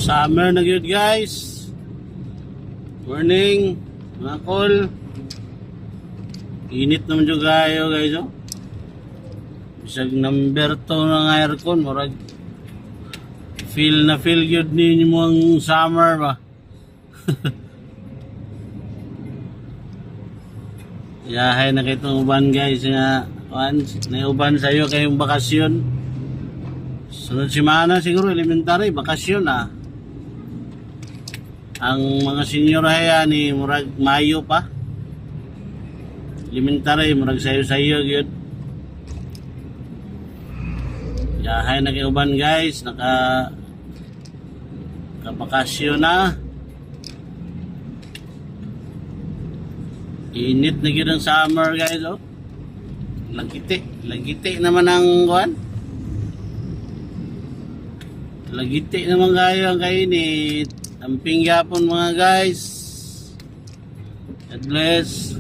Summer na gyud guys. Morning, mga kol. Init naman dyan kayo guys, oh. Bisag number 2 ng aircon, murag feel gyud ninyo mo ang summer ba. Yahay na kitong uban guys nga uban sa'yo kayong bakasyon. Sunod simana siguro elementary, bakasyon ah. Ang mga senior haya ni murag Mayo pa. Elementary, murag sayo-sayo gyud. Yahay na kay uban guys, bakasyon na. Init na gyud ang summer guys, oh. Lagiti naman ang kuan. Lagiti naman kayo ang kainit. Amping yapon mga guys. God bless.